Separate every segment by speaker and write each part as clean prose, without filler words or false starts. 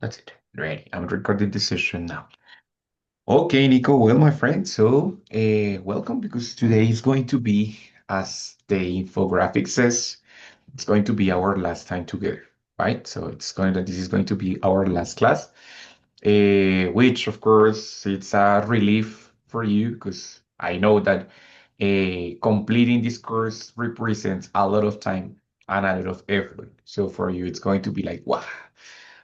Speaker 1: That's it. Ready. I'm recording this session now. Okay, Nico. Well, my friend, so welcome because today is going to be, as the infographic says, it's going to be our last time together, right? So this is going to be our last class, which of course it's a relief for you because I know that completing this course represents a lot of time and a lot of effort. So for you, it's going to be like, wow,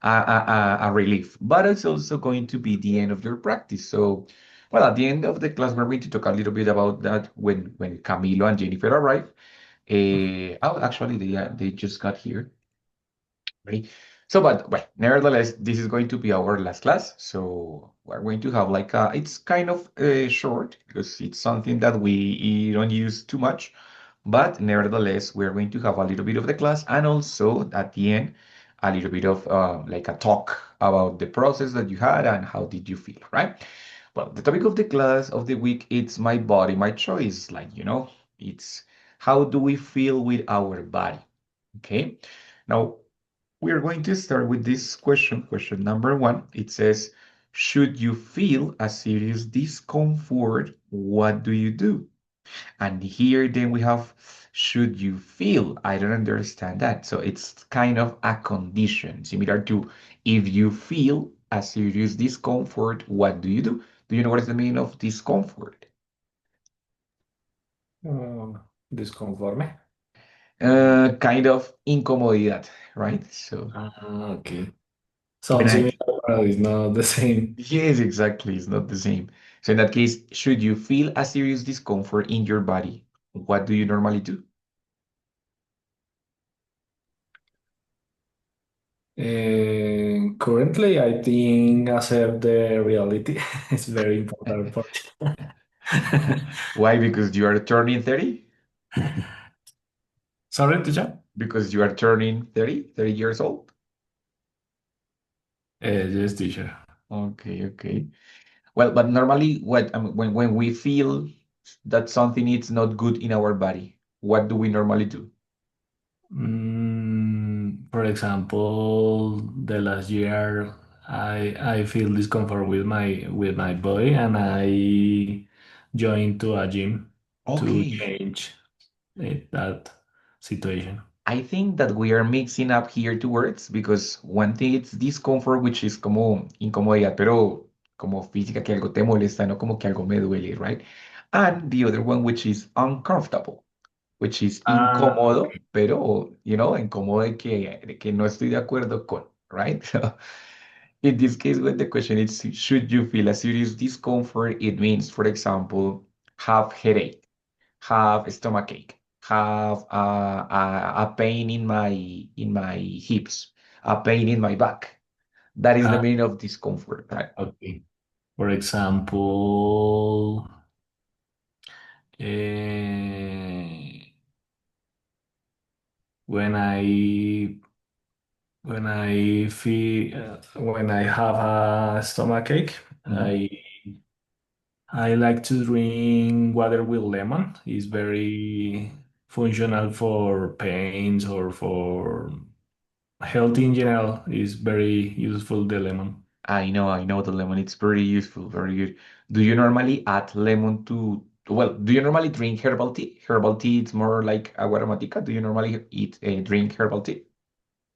Speaker 1: a relief, but it's also going to be the end of your practice. So, well, at the end of the class, we're going to talk a little bit about that when Camilo and Jennifer arrive. Oh, actually, they just got here, right? So, but well, nevertheless, this is going to be our last class. So we're going to have like it's kind of short because it's something that we don't use too much, but nevertheless, we're going to have a little bit of the class and also at the end, a little bit of like a talk about the process that you had and how did you feel, right? Well, the topic of the class of the week, it's my body, my choice. Like, it's how do we feel with our body? Okay. Now, we are going to start with this question, question number one. It says, should you feel a serious discomfort, what do you do? And here then we have, should you feel? I don't understand that. So it's kind of a condition, similar to if you feel a serious discomfort, what do you do? Do you know what is the meaning of discomfort?
Speaker 2: Mm, Disconforme.
Speaker 1: Kind of incomodidad, right? So
Speaker 2: Okay.
Speaker 1: when
Speaker 2: Sounds
Speaker 1: I
Speaker 2: similar, but it's not the same.
Speaker 1: yes, exactly. It's not the same. So in that case, should you feel a serious discomfort in your body, what do you normally do?
Speaker 2: Currently, I think accept the reality is very important part.
Speaker 1: Why? Because you are turning 30?
Speaker 2: Sorry, teacher?
Speaker 1: Because you are turning 30 years old?
Speaker 2: Yes, teacher.
Speaker 1: Okay, okay. Well, but normally when we feel that something is not good in our body, what do we normally do?
Speaker 2: For example, the last year, I feel discomfort with my body, and I joined to a gym to
Speaker 1: Okay.
Speaker 2: change that situation.
Speaker 1: I think that we are mixing up here two words because one thing it's discomfort, which is como incomodidad, pero como física, que algo te molesta, no como que algo me duele, right? And the other one, which is uncomfortable, which is
Speaker 2: Ah,
Speaker 1: incómodo, pero, incómodo de que no estoy de acuerdo con, right? So, in this case, when the question is, should you feel a serious discomfort? It means, for example, have headache, have stomachache, have a pain in my hips, a pain in my back. That is the
Speaker 2: ah,
Speaker 1: meaning of discomfort, right?
Speaker 2: okay. For example, eh, when when I have a stomach ache,
Speaker 1: Mhm.
Speaker 2: I like to drink water with lemon. It's very functional for pains or for health in general. It's very useful, the lemon.
Speaker 1: I know the lemon. It's very useful, very good. Do you normally add lemon well, do you normally drink herbal tea? Herbal tea, it's more like agua aromática. Do you normally drink herbal tea?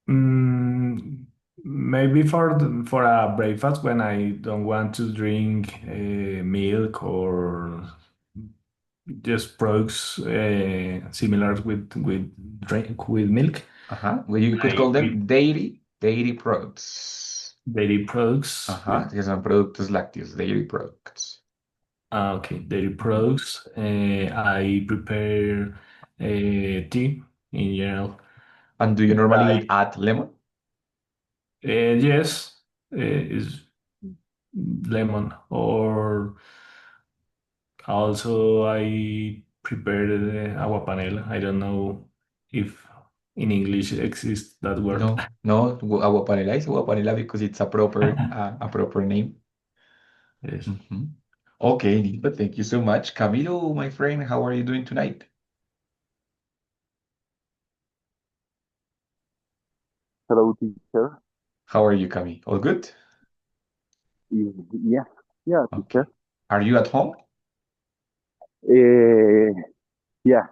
Speaker 2: Mm, Maybe for a breakfast when I don't want to drink milk or just products similar with milk.
Speaker 1: Uh-huh. Well, you could
Speaker 2: I
Speaker 1: call
Speaker 2: pre
Speaker 1: them dairy products.
Speaker 2: dairy products
Speaker 1: Ajá,
Speaker 2: with
Speaker 1: que son productos lácteos, dairy products.
Speaker 2: okay, dairy products. I prepare tea in general.
Speaker 1: And do you normally add lemon?
Speaker 2: Yes, is lemon or also I prepared agua panela. I don't know if in English exists that word.
Speaker 1: No, no, agua panela is agua panela because it's a proper name.
Speaker 2: Yes.
Speaker 1: Mhm. Okay, Nico, thank you so much. Camilo, my friend, how are you doing tonight?
Speaker 3: Hello, teacher.
Speaker 1: How are you, Cami? All good?
Speaker 3: Yeah, yeah, teacher.
Speaker 1: Okay. Are you at home?
Speaker 3: Uh, yeah,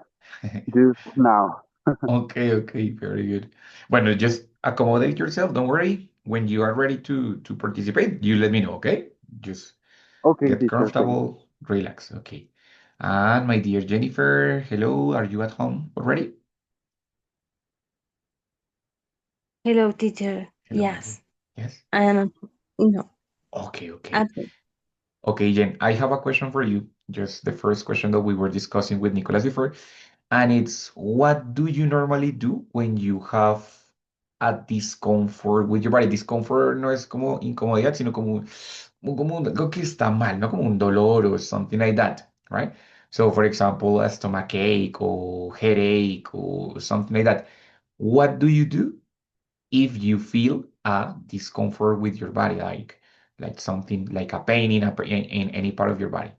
Speaker 3: just now.
Speaker 1: Okay, okay, very good. Bueno, just accommodate yourself, don't worry. When you are ready to participate, you let me know, okay? Just
Speaker 3: Okay,
Speaker 1: get
Speaker 3: teacher, thanks.
Speaker 1: comfortable, relax, okay. And my dear Jennifer, hello, are you at home already?
Speaker 4: Hello, teacher.
Speaker 1: Hello, my dear.
Speaker 4: Yes,
Speaker 1: Yes?
Speaker 4: I am. No,
Speaker 1: Okay, okay.
Speaker 4: at home.
Speaker 1: Okay, Jen, I have a question for you. Just the first question that we were discussing with Nicolas before. And it's what do you normally do when you have a discomfort with your body? Discomfort no es como incomodidad, sino como algo que está mal, no como un dolor or something like that, right? So, for example, a stomach ache or headache or something like that. What do you do if you feel a discomfort with your body, like something like a pain in any part of your body?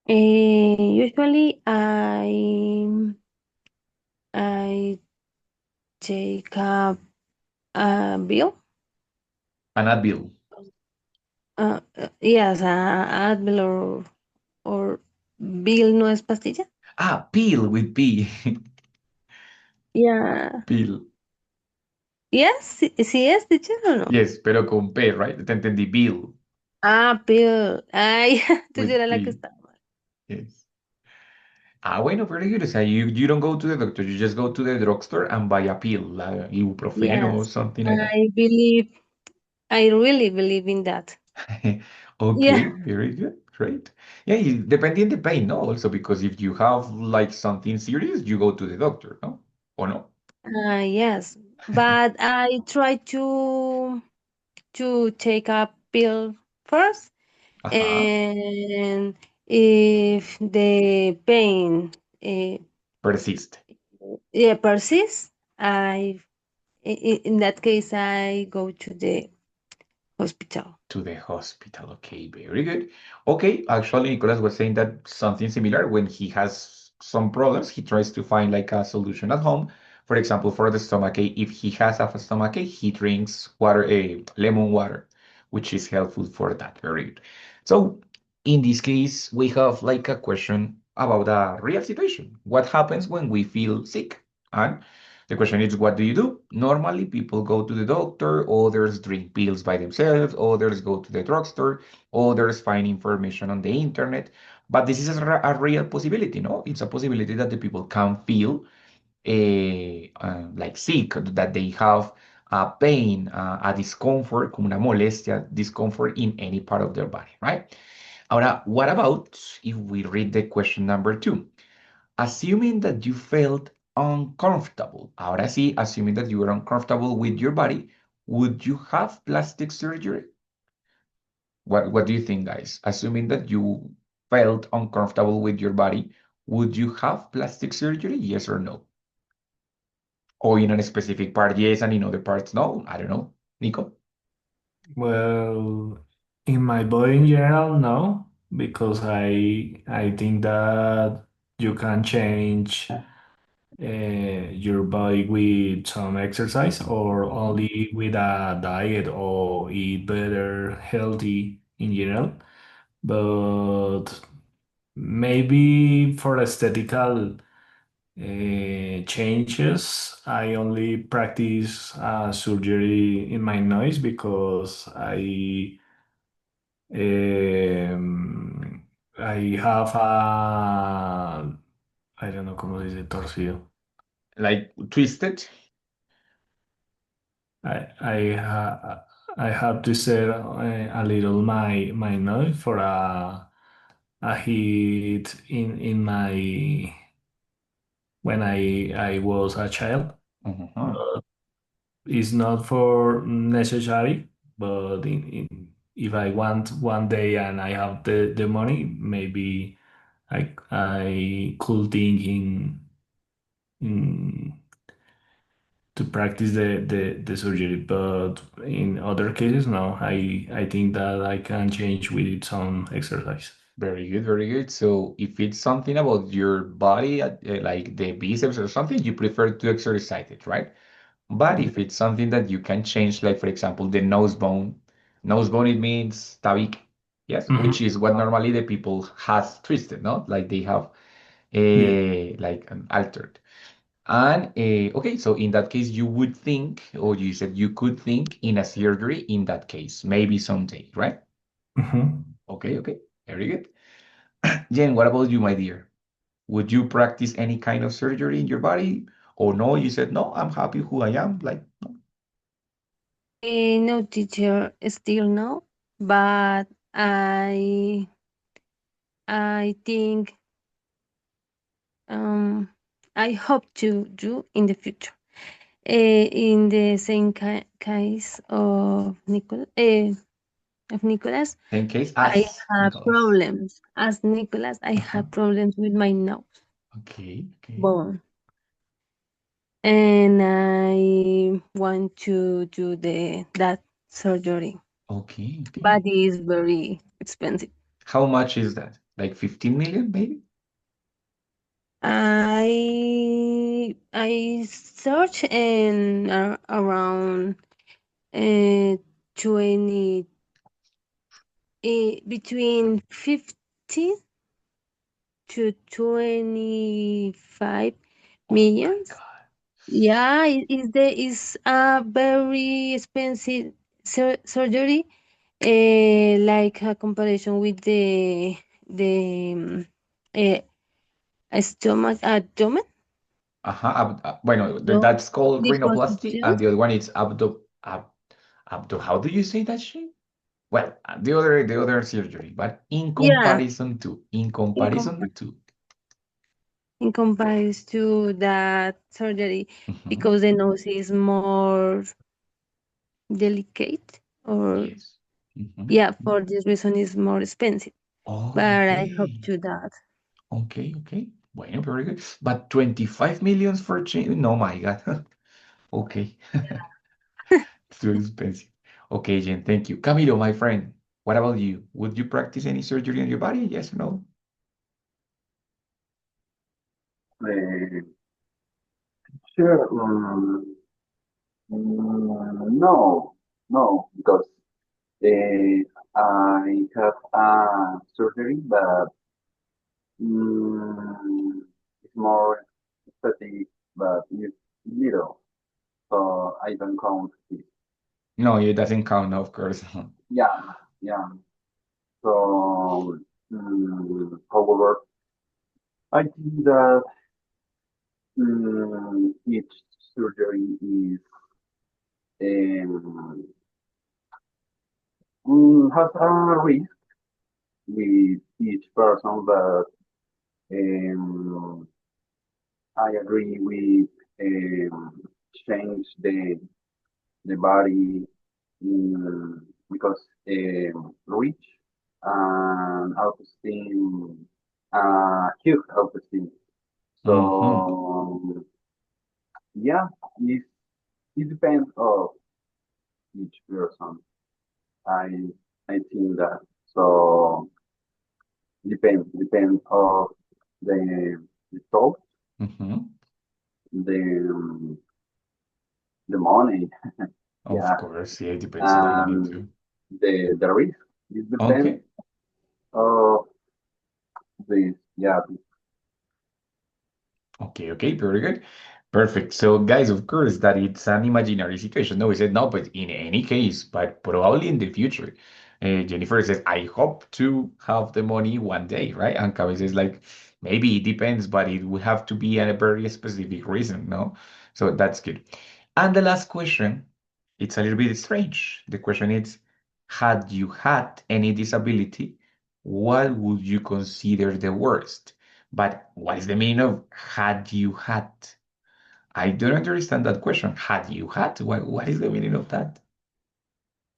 Speaker 4: Usually, I take a bill.
Speaker 1: An Advil.
Speaker 4: Yes, Advil or bill no es pastilla.
Speaker 1: Ah, peel with P.
Speaker 4: Yeah.
Speaker 1: Peel.
Speaker 4: Yes, sí, sí es teacher o no.
Speaker 1: Yes, pero con P, right? Te entendí, bill
Speaker 4: Bill. Ay, tú
Speaker 1: with
Speaker 4: era la que
Speaker 1: P.
Speaker 4: estaba mal.
Speaker 1: Yes. Ah, bueno, very good. O sea, you don't go to the doctor, you just go to the drugstore and buy a pill, like ibuprofeno or
Speaker 4: Yes,
Speaker 1: something like that.
Speaker 4: I believe. I really believe in that. Yeah.
Speaker 1: Okay, very good. Great. Yeah, depending the pain, no? Also, because if you have like something serious, you go to the doctor, no? Or no?
Speaker 4: Yes, but I try to take a pill first,
Speaker 1: Uh-huh.
Speaker 4: and if the pain uh,
Speaker 1: Persist.
Speaker 4: yeah, persists, in that case I go to the hospital.
Speaker 1: To the hospital. Okay, very good. Okay, actually, Nicolas was saying that something similar when he has some problems, he tries to find like a solution at home. For example, for the stomachache, if he has a stomachache, he drinks water, lemon water, which is helpful for that. Very good. So, in this case, we have like a question about a real situation. What happens when we feel sick? And the question is, what do you do? Normally, people go to the doctor, others drink pills by themselves, others go to the drugstore, others find information on the internet. But this is a real possibility, no? It's a possibility that the people can feel like sick, that they have a pain, a discomfort, como una molestia, discomfort in any part of their body, right? Ahora, what about if we read the question number two? Assuming that you felt uncomfortable, ahora sí, assuming that you were uncomfortable with your body, would you have plastic surgery? What do you think, guys? Assuming that you felt uncomfortable with your body, would you have plastic surgery? Yes or no? Or in a specific part, yes, and in other parts, no? I don't know. Nico?
Speaker 2: Well, in my body in general, no, because I think that you can change your body with some exercise or only with a diet or eat better, healthy in general. But maybe for aesthetical changes, I only practice surgery in my nose because um, I have a, I don't know cómo se dice torcido.
Speaker 1: Like twisted?
Speaker 2: I have to set a little my nose for a hit in my when I was a child.
Speaker 1: Uh-huh.
Speaker 2: It's not for necessary, but if I want one day and I have the money, maybe I could think in to practice the surgery. But in other cases, no. I think that I can change with some exercise.
Speaker 1: Very good, very good. So if it's something about your body, like the biceps or something, you prefer to exercise it, right? But if it's something that you can change, like for example, the nose bone, it means tabique, yes, which
Speaker 2: Mhm.
Speaker 1: is what normally the people has twisted, no? Like they have
Speaker 2: Yeah.
Speaker 1: like an altered. And okay, so in that case, you would think, or you said you could think in a surgery in that case, maybe someday, right?
Speaker 2: Mhm.
Speaker 1: Okay, okay, very good. Jen, what about you, my dear? Would you practice any kind of surgery in your body? Or no, you said, no, I'm happy who I am. Like,
Speaker 4: No, teacher, still no, but I think I hope to do in the future. In the same case of Nicholas,
Speaker 1: same case
Speaker 4: I
Speaker 1: as
Speaker 4: have
Speaker 1: Nicholas.
Speaker 4: problems. As Nicholas, I
Speaker 1: Uh-huh.
Speaker 4: have problems with my nose
Speaker 1: Okay, okay,
Speaker 4: bone, and I want to do the that surgery,
Speaker 1: okay, okay.
Speaker 4: but it is very expensive.
Speaker 1: How much is that? Like 15 million, maybe?
Speaker 4: I search in around 20 between 50 to 25
Speaker 1: Oh my
Speaker 4: millions.
Speaker 1: God.
Speaker 4: Yeah, is a very expensive surgery, like a comparison with the stomach abdomen.
Speaker 1: Bueno,
Speaker 4: No,
Speaker 1: that's called rhinoplasty,
Speaker 4: liposuction.
Speaker 1: and the other one is abdo. How do you say that shit? Well, the other surgery, but
Speaker 4: Yeah,
Speaker 1: in
Speaker 4: in com
Speaker 1: comparison to.
Speaker 4: in comparison to that surgery,
Speaker 1: Mhm.
Speaker 4: because the nose is more delicate, or
Speaker 1: Yes. Mhm.
Speaker 4: yeah, for this reason is more expensive.
Speaker 1: Oh,
Speaker 4: But I hope
Speaker 1: okay.
Speaker 4: to that.
Speaker 1: Okay, okay. Bueno, very good. But 25 millions for change? No, my God. Okay. It's too expensive. Okay, Jen, thank you. Camilo, my friend, what about you? Would you practice any surgery on your body? Yes or no?
Speaker 3: Uh, sure. No, no, because I have a surgery, but it's more aesthetic, but it's little, so I don't count it.
Speaker 1: No, it doesn't count, of course.
Speaker 3: Yeah, yeah. So, however, I think that each surgery is um, has a risk with each person, but um, I agree with change the body because rich and autoesteem, huge autoesteem.
Speaker 1: Hmm.
Speaker 3: So yeah, it, it depends of each person. I I think that so depends of the thought,
Speaker 1: Hmm.
Speaker 3: the the money,
Speaker 1: Of
Speaker 3: yeah,
Speaker 1: course, yeah, it depends on the money
Speaker 3: and
Speaker 1: too.
Speaker 3: the risk. It depends
Speaker 1: Okay.
Speaker 3: of this, yeah.
Speaker 1: Okay, okay, very good. Perfect. So, guys, of course, that it's an imaginary situation. No, we said no, but in any case, but probably in the future. Jennifer says, I hope to have the money one day, right? And Kaveh says, like, maybe it depends, but it would have to be a very specific reason, no? So that's good. And the last question, it's a little bit strange. The question is, had you had any disability, what would you consider the worst? But what is the meaning of had you had? I don't understand that question. Had you had? What is the meaning of that?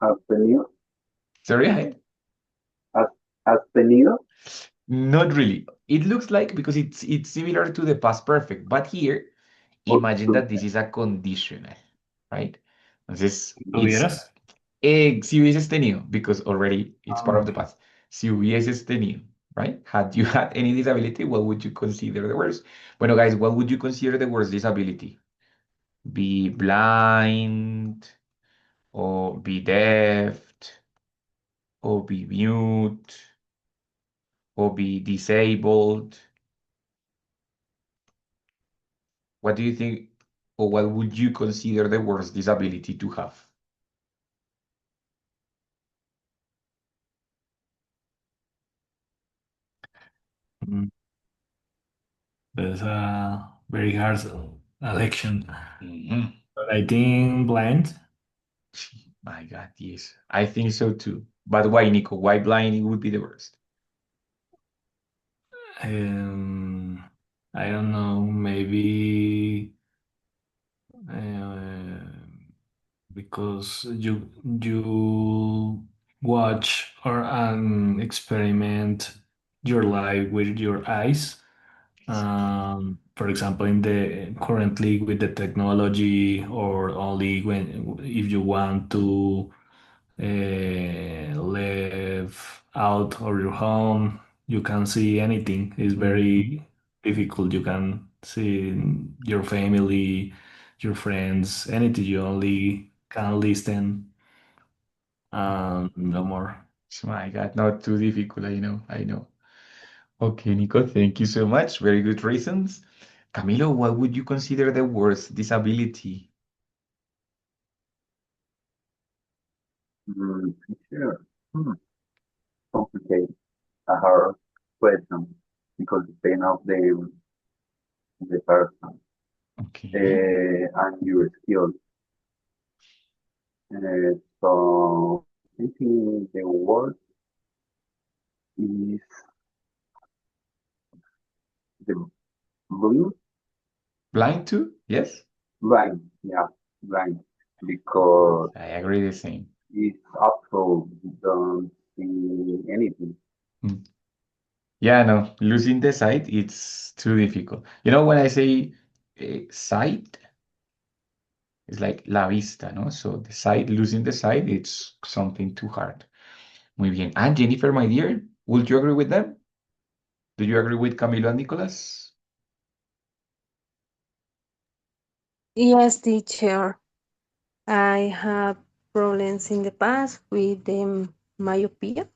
Speaker 3: Has tenido,
Speaker 1: Sorry,
Speaker 3: has, has tenido.
Speaker 1: not really. It looks like because it's similar to the past perfect, but here, imagine that this
Speaker 3: Okay.
Speaker 1: is a conditional, right? Entonces, it's
Speaker 2: ¿Tuvieras?
Speaker 1: si hubieses tenido, because already it's part of the
Speaker 2: Ah,
Speaker 1: past. Si hubieses tenido, right? Had you had any disability, what would you consider the worst? Bueno, guys, what would you consider the worst disability? Be blind, or be deaf, or be mute, or be disabled. What do you think, or what would you consider the worst disability to have?
Speaker 2: Mm, That's a very hard election.
Speaker 1: Mhm.
Speaker 2: But I think blind.
Speaker 1: My God, yes. I think so too. But why, Nico? Why blind would be the worst?
Speaker 2: Um, I don't know, maybe uh, because you watch or experiment your life with your eyes. For example, in the currently with the technology, or only when if you want to live out of your home, you can see anything. It's
Speaker 1: Mhm.
Speaker 2: very difficult. You can see your family, your friends, anything. You only can listen, no more.
Speaker 1: My God, not too difficult. I know, I know. Okay, Nico, thank you so much. Very good reasons. Camilo, what would you consider the worst disability?
Speaker 3: Mm, sure. Hmm. Complicated. A hard question because depend of the person
Speaker 1: Okay.
Speaker 3: and your skills. So I think the word is the blue
Speaker 1: Blind too? Yes?
Speaker 3: blind. Yeah, blind because
Speaker 1: I agree the same.
Speaker 3: it's also don't see anything.
Speaker 1: Mm. Yeah, no, losing the sight, it's too difficult. You know, when I say sight, it's like la vista, no? So the sight, losing the sight, it's something too hard. Muy bien. And Jennifer, my dear, would you agree with them? Do you agree with Camilo and Nicolas?
Speaker 4: Yes, teacher. I have problems in the past with myopia.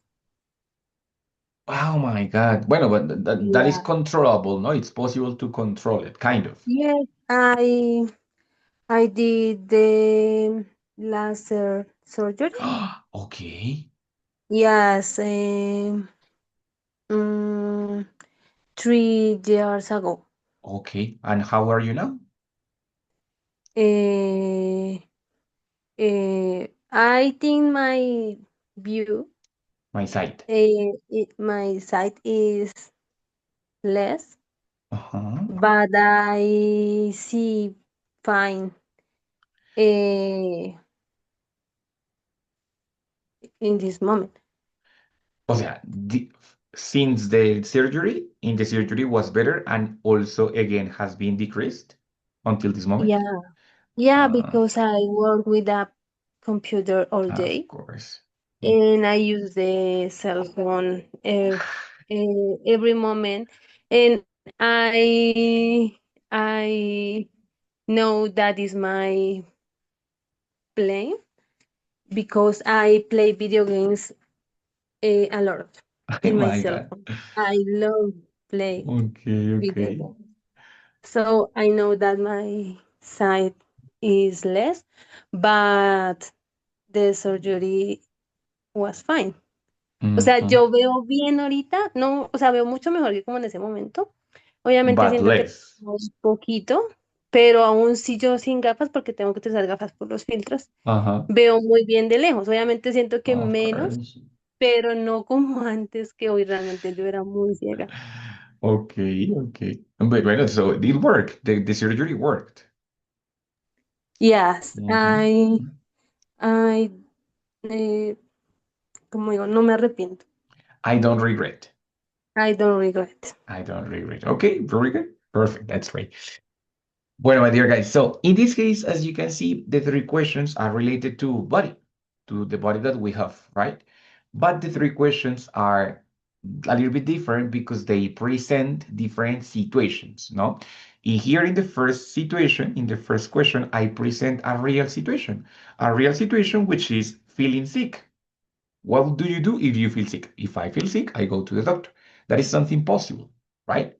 Speaker 1: Oh my God. Bueno, but that is
Speaker 4: Yeah.
Speaker 1: controllable, no? It's possible to control it, kind of.
Speaker 4: Yes, I did the laser surgery.
Speaker 1: Okay,
Speaker 4: Yes, mm, 3 years ago.
Speaker 1: okay. And how are you now?
Speaker 4: Uh, I think my view,
Speaker 1: My sight.
Speaker 4: my sight is less,
Speaker 1: Uh-huh.
Speaker 4: but I see fine uh, in this moment.
Speaker 1: O sea, since the surgery, in the surgery was better and also again has been decreased until this moment.
Speaker 4: Yeah, yeah,
Speaker 1: Uh,
Speaker 4: because I work with a computer all
Speaker 1: of
Speaker 4: day
Speaker 1: course. Mm.
Speaker 4: and I use the cell phone every moment, and I know that is my plane because I play video games a lot
Speaker 1: Oh
Speaker 4: in my
Speaker 1: my
Speaker 4: cell
Speaker 1: God.
Speaker 4: phone. I love play
Speaker 1: Okay,
Speaker 4: video
Speaker 1: okay.
Speaker 4: games. So I know that my sight is less, but the surgery was fine. O sea,
Speaker 1: Mhm.
Speaker 4: yo veo bien ahorita, no, o sea, veo mucho mejor que como en ese momento. Obviamente
Speaker 1: But
Speaker 4: siento que
Speaker 1: less.
Speaker 4: un poquito, pero aún si yo sin gafas, porque tengo que utilizar gafas por los filtros,
Speaker 1: Uh-huh.
Speaker 4: veo muy bien de lejos. Obviamente siento que
Speaker 1: Of
Speaker 4: menos,
Speaker 1: course.
Speaker 4: pero no como antes, que hoy realmente yo era muy ciega.
Speaker 1: Okay, okay. But bueno, so it worked. The surgery worked.
Speaker 4: Yes,
Speaker 1: Mhm.
Speaker 4: I, eh, como digo, no me arrepiento.
Speaker 1: I don't regret.
Speaker 4: I don't regret.
Speaker 1: I don't regret. Okay, very good. Perfect. That's great. Well, my dear guys, so in this case, as you can see, the three questions are related to body, to the body that we have, right? But the three questions are a little bit different because they present different situations, no? Here in the first situation, in the first question, I present a real situation which is feeling sick. What do you do if you feel sick? If I feel sick, I go to the doctor. That is something possible, right?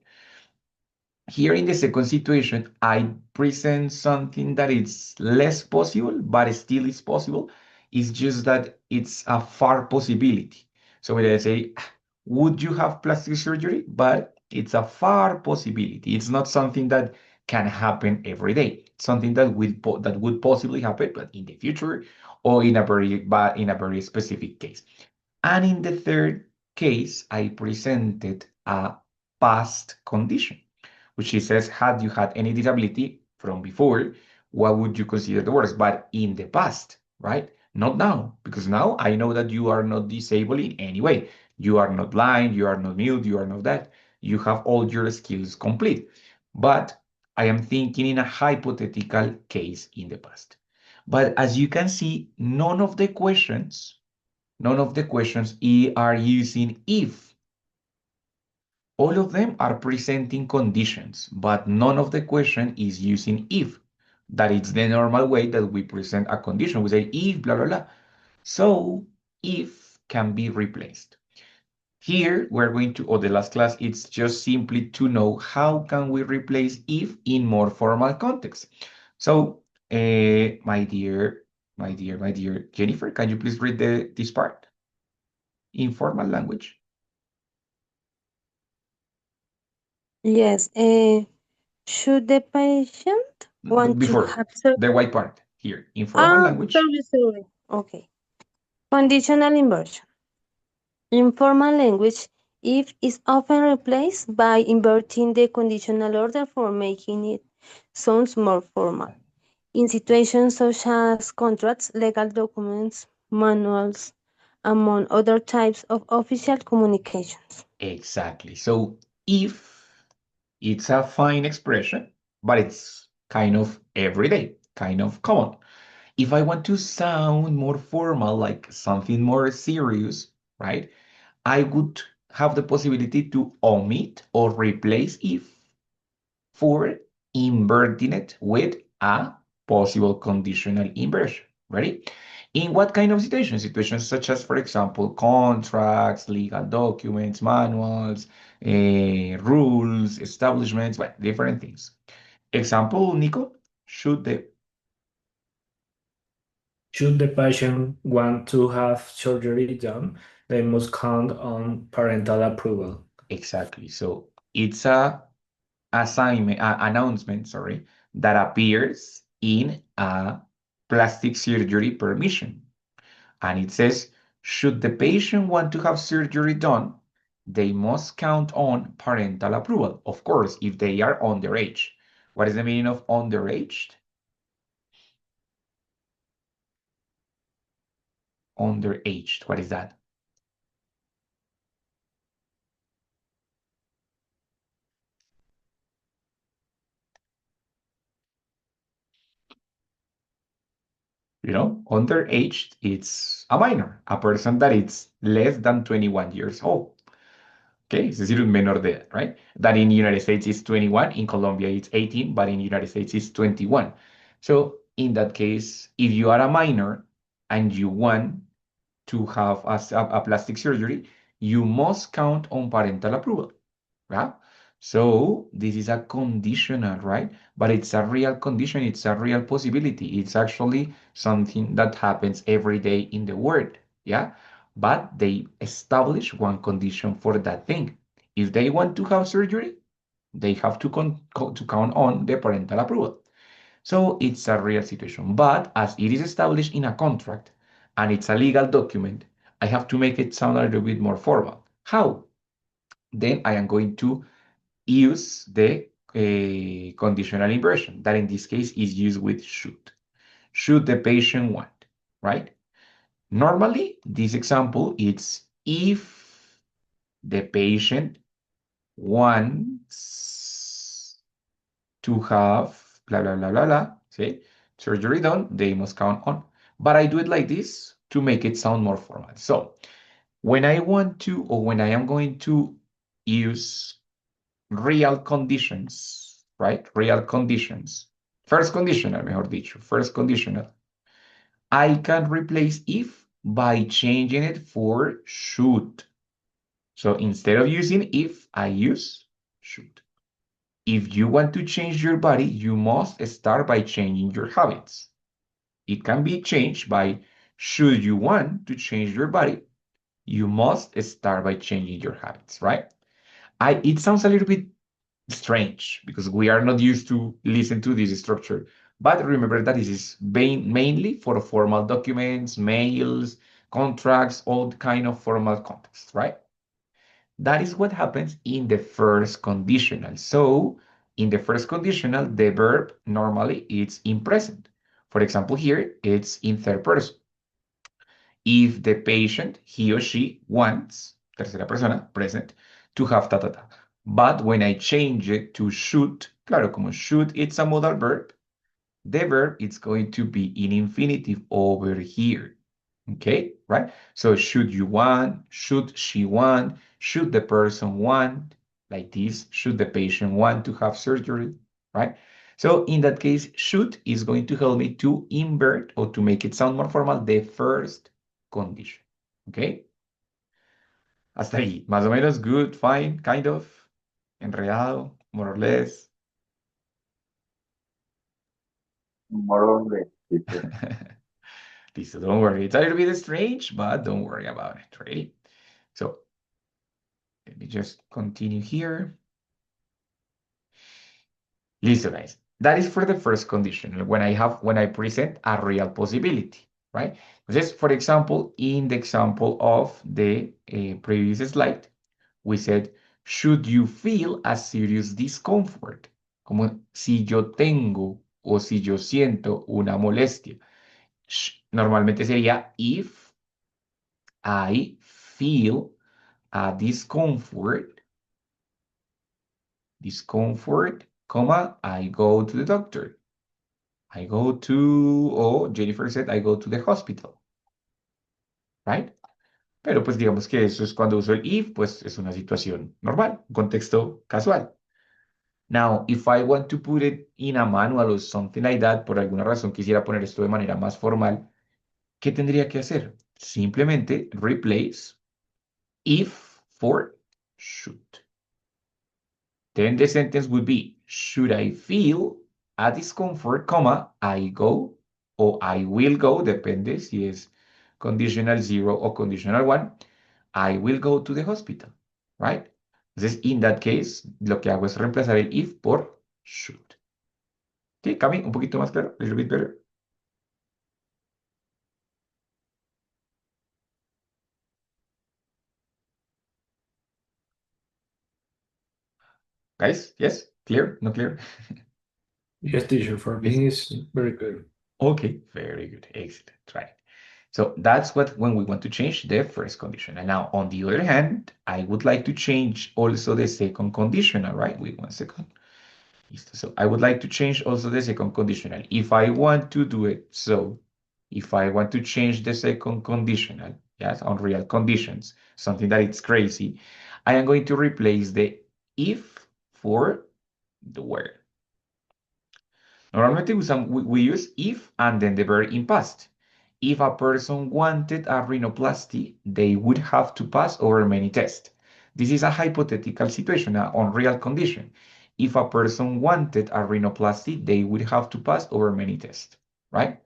Speaker 1: Here in the second situation, I present something that is less possible, but still is possible. It's just that it's a far possibility. So when I say, would you have plastic surgery? But it's a far possibility. It's not something that can happen every day. It's something that would possibly happen, but in the future or in a very specific case. And in the third case, I presented a past condition, which it says, had you had any disability from before, what would you consider the worst? But in the past, right? Not now, because now I know that you are not disabled in any way. You are not blind, you are not mute, you are not that. You have all your skills complete. But I am thinking in a hypothetical case in the past. But as you can see, none of the questions are using if. All of them are presenting conditions, but none of the question is using if. That is the normal way that we present a condition. We say if, blah, blah, blah. So if can be replaced. Here, we're going to, or the last class, it's just simply to know how can we replace if in more formal context. So, my dear Jennifer, can you please read this part in formal language?
Speaker 4: Yes. Should the patient want to
Speaker 1: Before,
Speaker 4: have surgery?
Speaker 1: the white part here, in formal language.
Speaker 4: Sorry. Okay. Conditional inversion. In formal language, if is often replaced by inverting the conditional order for making it sounds more formal. In situations such as contracts, legal documents, manuals, among other types of official communications.
Speaker 1: Exactly. So if it's a fine expression, but it's kind of everyday, kind of common. If I want to sound more formal, like something more serious, right? I would have the possibility to omit or replace if for inverting it with a possible conditional inversion. Ready? In what kind of situations? Situations such as, for example, contracts, legal documents, manuals, rules, establishments, well, different things. Example, Nico, should the
Speaker 2: Should the patient want to have surgery done, they must count on parental approval.
Speaker 1: exactly. So it's a announcement, sorry, that appears in a plastic surgery permission. And it says, should the patient want to have surgery done, they must count on parental approval. Of course, if they are underage. What is the meaning of underage? Underaged, what is that? You know, underaged, it's a minor, a person that is less than 21 years old. Okay, es decir, un menor de edad, right? That in the United States is 21, in Colombia it's 18, but in the United States it's 21. So in that case, if you are a minor and you want to have a plastic surgery, you must count on parental approval, right? So this is a conditional, right? But it's a real condition, it's a real possibility. It's actually something that happens every day in the world, yeah? But they establish one condition for that thing. If they want to have surgery, they have to count on the parental approval. So it's a real situation. But as it is established in a contract and it's a legal document, I have to make it sound a little bit more formal. How? Then I am going to use the conditional inversion that in this case is used with should. Should the patient want, right? Normally, this example it's if the patient wants to have blah, blah, blah, blah, blah, see, surgery done, they must count on. But I do it like this to make it sound more formal. So when I want to, or when I am going to use real conditions right? Real conditions. First conditional, mejor dicho, first conditional. I can replace if by changing it for should. So instead of using if, I use should. If you want to change your body, you must start by changing your habits. It can be changed by should you want to change your body, you must start by changing your habits, right? It sounds a little bit strange because we are not used to listen to this structure. But remember that this is mainly for formal documents, mails, contracts, all kind of formal context, right? That is what happens in the first conditional. So in the first conditional, the verb normally it's in present. For example, here it's in third person. If the patient, he or she wants, tercera persona, present, to have ta ta ta. But when I change it to should, claro, como should, it's a modal verb, the verb is going to be in infinitive over here. Okay, right? So should you want, should she want, should the person want, like this, should the patient want to have surgery, right? So in that case, should is going to help me to invert or to make it sound more formal, the first condition. Okay? Hasta ahí, más o menos good, fine, kind of, enredado, more or less.
Speaker 3: More or less, teacher.
Speaker 1: Listo, don't worry. It's a little bit strange, but don't worry about it, right? So let me just continue here. Listo, guys. That is for the first condition, when I present a real possibility, right? Entonces, for example, in the example of the previous slide, we said, should you feel a serious discomfort? Como si yo tengo o si yo siento una molestia. Normalmente sería if I feel a discomfort, comma, I go to the doctor. I go to, oh, Jennifer said, I go to the hospital, right? Pero pues digamos que eso es cuando uso el if, pues es una situación normal, un contexto casual. Now, if I want to put it in a manual or something like that, por alguna razón quisiera poner esto de manera más formal, ¿qué tendría que hacer? Simplemente replace if for should. Then the sentence would be, should I feel a discomfort, comma, I go, o I will go, depende si es conditional 0 o conditional 1, I will go to the hospital, right? Entonces, in that case, lo que hago es reemplazar el if por should. ¿Sí, Cami? Un poquito más claro, a little bit better. Guys, yes? Clear? No clear?
Speaker 2: Yes, teacher, for
Speaker 1: Yes.
Speaker 2: me is very good.
Speaker 1: Okay, very good, excellent, right. So that's what when we want to change the first condition. And now on the other hand, I would like to change also the second conditional, right? Wait 1 second. So I would like to change also the second conditional. If I want to do it, so if I want to change the second conditional, yes, on real conditions, something that it's crazy, I am going to replace the if for the where. Normalmente we use if and then the verb in past. If a person wanted a rhinoplasty, they would have to pass over many tests. This is a hypothetical situation, an unreal condition. If a person wanted a rhinoplasty, they would have to pass over many tests, right?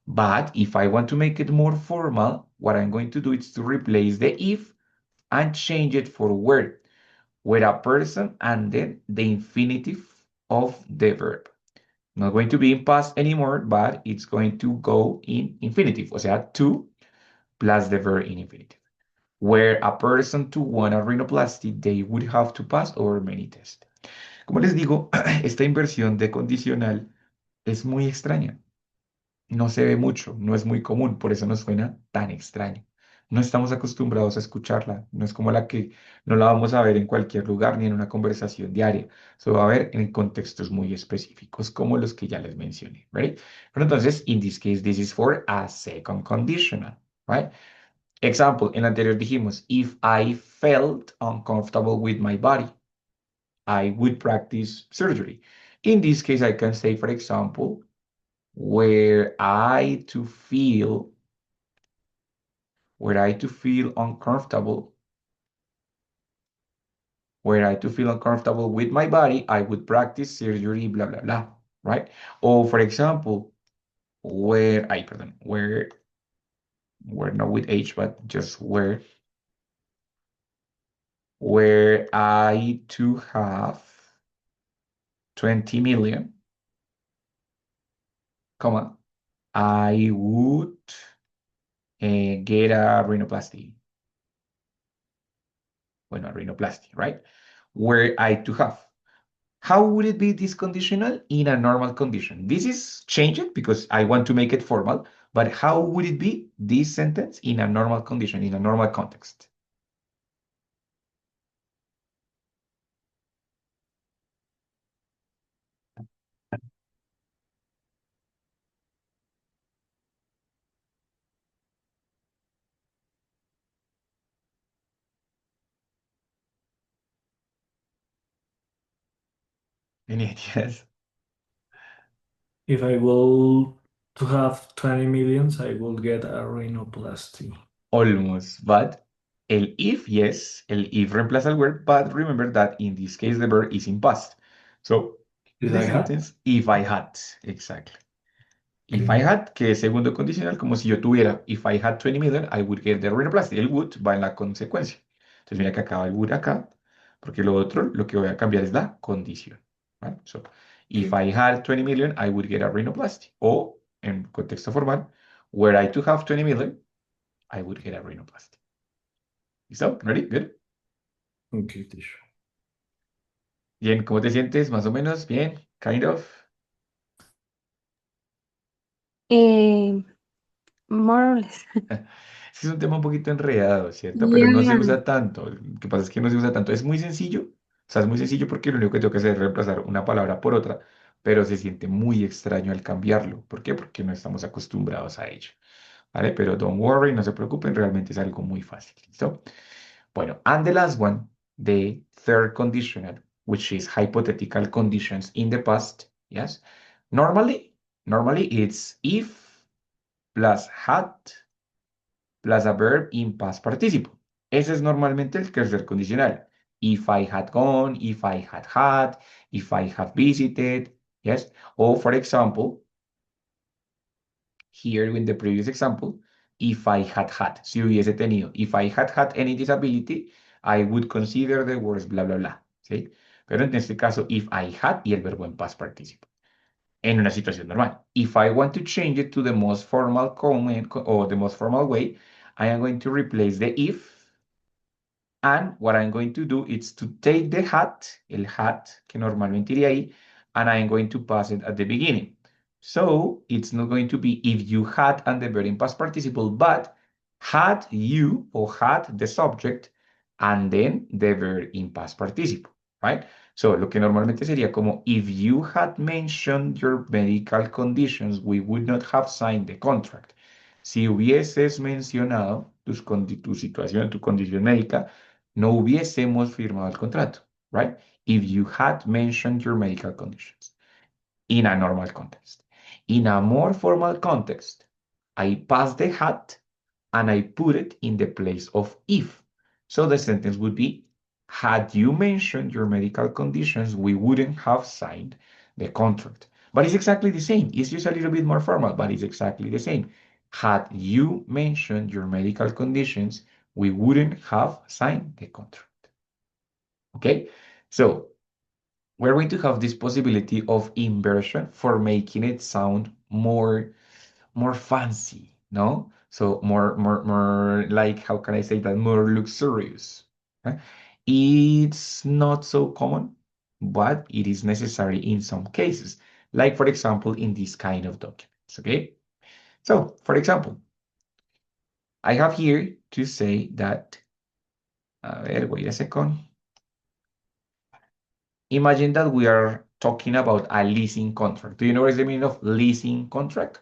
Speaker 1: But if I want to make it more formal, what I'm going to do is to replace the if and change it for where a person and then the infinitive of the verb. Not going to be in past anymore, but it's going to go in infinitive. O sea, to plus the verb in infinitive. Where a person to want a rhinoplasty, they would have to pass over many tests. Como les digo, esta inversión de condicional es muy extraña. No se ve mucho, no es muy común, por eso nos suena tan extraño. No estamos acostumbrados a escucharla, no es como la que no la vamos a ver en cualquier lugar ni en una conversación diaria. Se va a ver en contextos muy específicos, como los que ya les mencioné, right? Pero entonces, in this case, this is for a second conditional, right? Example, en el anterior dijimos, if I felt uncomfortable with my body, I would practice surgery. In this case, I can say, for example, were I to feel uncomfortable, with my body, I would practice surgery, blah, blah, blah, right? Or for example, where not with H, but just where I to have 20 million, comma, I would get a rhinoplasty. Bueno, a rhinoplasty, right? Were I to have. How would it be this conditional in a normal condition? This is changed because I want to make it formal, but how would it be this sentence in a normal condition, in a normal context? Any ideas?
Speaker 2: If I will to have 20 millions, I will get a rhinoplasty.
Speaker 1: Almost, but el if, yes, el if reemplaza el verb, but remember that in this case the verb is in past. So,
Speaker 2: If
Speaker 1: the
Speaker 2: I had?
Speaker 1: sentence, if I had, exactly. If I
Speaker 2: Okay.
Speaker 1: had, que es segundo condicional, como si yo tuviera, if I had 20 million, I would get the rhinoplasty. El would va en la consecuencia. Entonces, mira que acaba el would acá, porque lo otro, lo que voy a cambiar es la condición. ¿Vale? So, if
Speaker 2: Okay.
Speaker 1: I had 20 million, I would get a rhinoplasty. O, en contexto formal, were I to have 20 million, I would get a rhinoplasty. ¿Listo? ¿Ready? Good.
Speaker 2: Okay, teacher.
Speaker 1: Bien, ¿cómo te sientes? Más o menos, bien, kind of.
Speaker 4: More or less.
Speaker 1: Es un tema un poquito enredado, ¿cierto? Pero no se
Speaker 4: Yeah.
Speaker 1: usa tanto. Lo que pasa es que no se usa tanto. Es muy sencillo. O sea, es muy sencillo porque lo único que tengo que hacer es reemplazar una palabra por otra, pero se siente muy extraño al cambiarlo. ¿Por qué? Porque no estamos acostumbrados a ello. ¿Vale? Pero don't worry, no se preocupen, realmente es algo muy fácil. ¿Listo? Bueno, and the last one, the third conditional, which is hypothetical conditions in the past. Yes. Normally it's if plus had plus a verb in past participle. Ese es normalmente el tercer condicional. If I had gone, if I had, if I have visited, yes. Or for example, here in the previous example, if I had, si hubiese tenido, if I had any disability, I would consider the words bla, bla, bla, ¿sí? Pero en este caso, if I had y el verbo en past participle. En una situación normal. If I want to change it to the most formal comment or the most formal way, I am going to replace the if, and what I'm going to do is to take the hat, el hat que normalmente iría ahí, and I'm going to pass it at the beginning. So it's not going to be if you had and the verb in past participle, but had you or had the subject and then the verb in past participle, right? So lo que normalmente sería como if you had mentioned your medical conditions, we would not have signed the contract. Si hubieses mencionado tu situación, tu condición médica, no hubiésemos firmado el contrato, right? If you had mentioned your medical conditions in a normal context. In a more formal context, I pass the hat and I put it in the place of if. So the sentence would be, had you mentioned your medical conditions, we wouldn't have signed the contract. But it's exactly the same. It's just a little bit more formal, but it's exactly the same. Had you mentioned your medical conditions, we wouldn't have signed the contract. Okay? So we're going to have this possibility of inversion for making it sound more fancy, no? So more like, how can I say that? More luxurious. Okay? It's not so common, but it is necessary in some cases, like for example, in this kind of documents, okay? So, for example, I have here to say that, a ver, wait a second. Imagine that we are talking about a leasing contract. Do you know what is the meaning of leasing contract?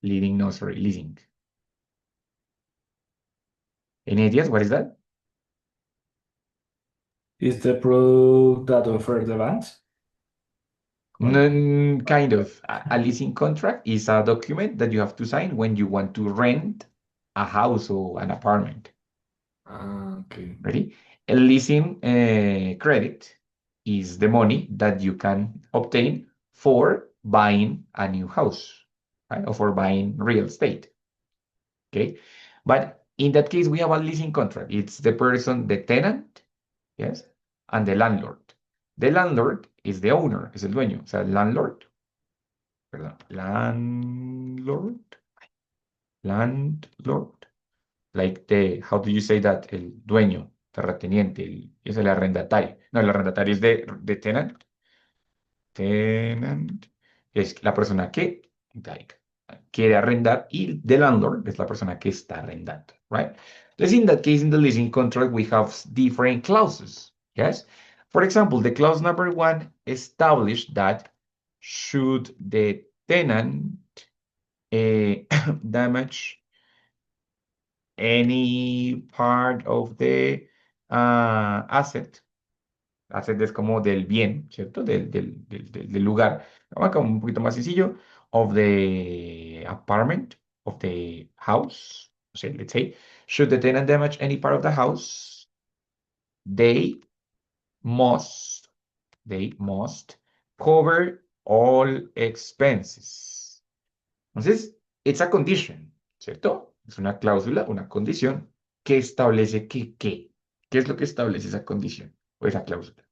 Speaker 1: Leasing, no, sorry, leasing. Any ideas? What is that?
Speaker 2: Is the product that offer the banks?
Speaker 1: Kind of. A leasing contract is a document that you have to sign when you want to rent a house or an apartment.
Speaker 2: Okay.
Speaker 1: Ready? A leasing credit is the money that you can obtain for buying a new house, right? Or for buying real estate. Okay. But in that case, we have a leasing contract. It's the person, the tenant, yes, and the landlord. The landlord is the owner, es el dueño. O sea, el landlord, perdón, landlord, like the, how do you say that? El dueño, terrateniente, es el arrendatario. No, el arrendatario es de tenant. Tenant es la persona que like, quiere arrendar y the landlord es la persona que está arrendando, right? Let's in that case, in the leasing contract, we have different clauses, yes? For example, the clause number 1 established that should the tenant damage any part of the asset. Asset es como del bien, ¿cierto? Del lugar. Vamos acá un poquito más sencillo. Of the apartment, of the house. O sea, let's say, should the tenant damage any part of the house, they must, they must cover all expenses. Entonces, it's a condition, ¿cierto? Es una cláusula, una condición que establece que, ¿qué? ¿Qué es lo que establece esa condición o esa cláusula?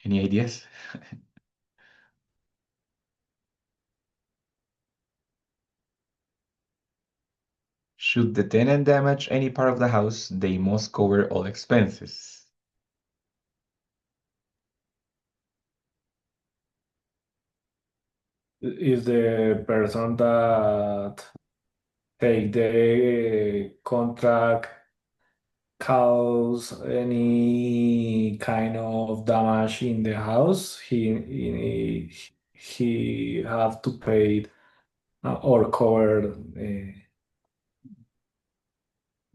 Speaker 1: Any ideas? Should the tenant damage any part of the house, they must cover all expenses.
Speaker 2: Is the person that take the contract cause any kind of damage in the house, he have to pay or cover the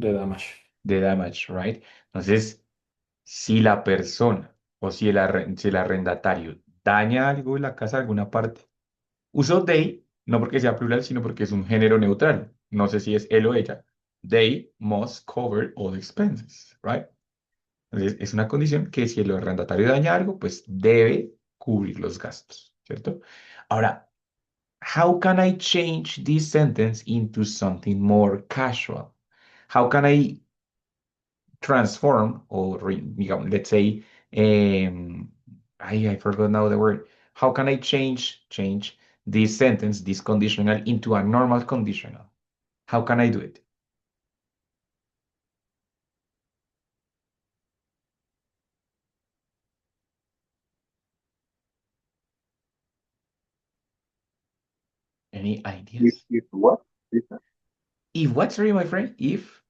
Speaker 2: damage.
Speaker 1: The damage, right? Entonces, si la persona o si el arrendatario daña algo en la casa, alguna parte, uso they, no porque sea plural, sino porque es un género neutral. No sé si es él o ella. They must cover all expenses, right? Entonces, es una condición que si el arrendatario daña algo, pues debe cubrir los gastos, ¿cierto? Ahora, how can I change this sentence into something more casual? How can I transform or, digamos, let's say, I forgot now the word. How can I change this sentence, this conditional, into a normal conditional? How can I do it? Any ideas?
Speaker 3: If what? Listen.
Speaker 1: If what, sorry, my friend? If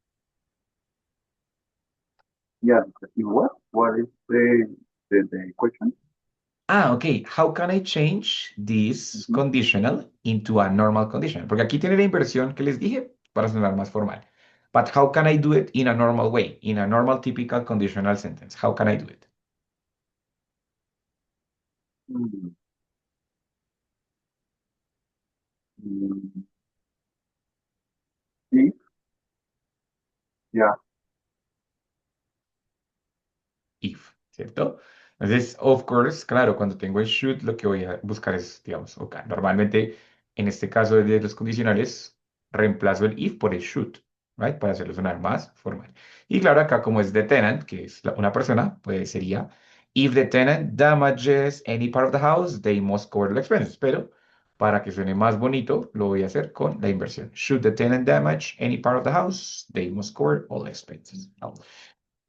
Speaker 3: Yeah, if what? What is the question?
Speaker 1: okay. How can I change this
Speaker 3: Mhm.
Speaker 1: conditional into a normal conditional? Porque aquí tiene la inversión que les dije para sonar más formal. But how can I do it in a normal way, in a normal typical conditional sentence? How can I do it?
Speaker 3: Mm, mm, If, yeah,
Speaker 1: If, ¿cierto? Entonces, of course, claro, cuando tengo el should, lo que voy a buscar es, digamos, ok, normalmente en este caso de los condicionales, reemplazo el if por el should, right? Para hacerlo sonar más formal. Y claro, acá como es the tenant, que es una persona, pues sería, if the tenant damages any part of the house, they must cover the expenses. Pero para que suene más bonito, lo voy a hacer con la inversión. Should the tenant damage any part of the house, they must cover all expenses.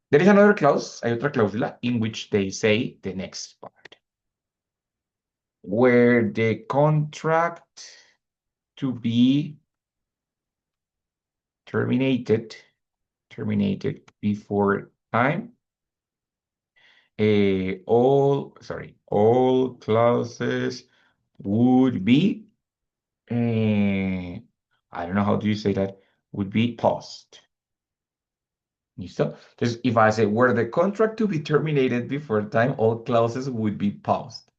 Speaker 1: There is another clause, hay otra cláusula, in which they say the next part. Where the contract to be terminated before time, all clauses would be, I don't know how do you say that, would be paused. ¿Listo? Entonces, if I say, were the contract to be terminated before time, all clauses would be paused.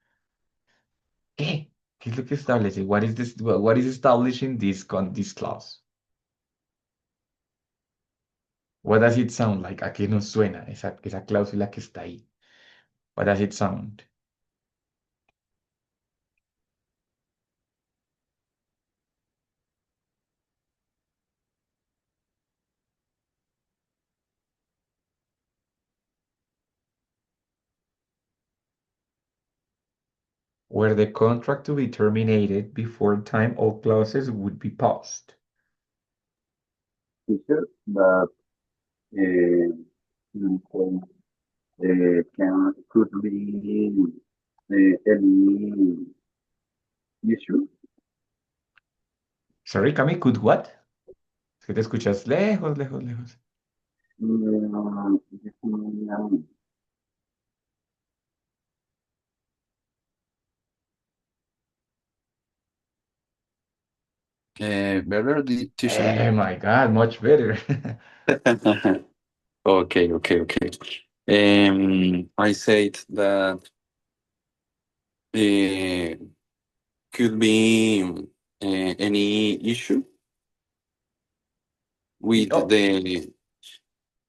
Speaker 1: ¿Qué? ¿Qué es lo que establece? What is this, what is establishing this clause? What does it sound like? ¿A qué nos suena esa cláusula que está ahí? What does it sound? Were the contract to be terminated before time, all clauses would be paused.
Speaker 3: Teacher, that could be any issue.
Speaker 1: Sorry, Cami, could what? Es que te escuchas lejos, lejos, lejos.
Speaker 3: Give me a minute.
Speaker 5: Better, teacher.
Speaker 1: Oh my God, much better.
Speaker 5: Okay. I said that could be any issue with
Speaker 1: Oh.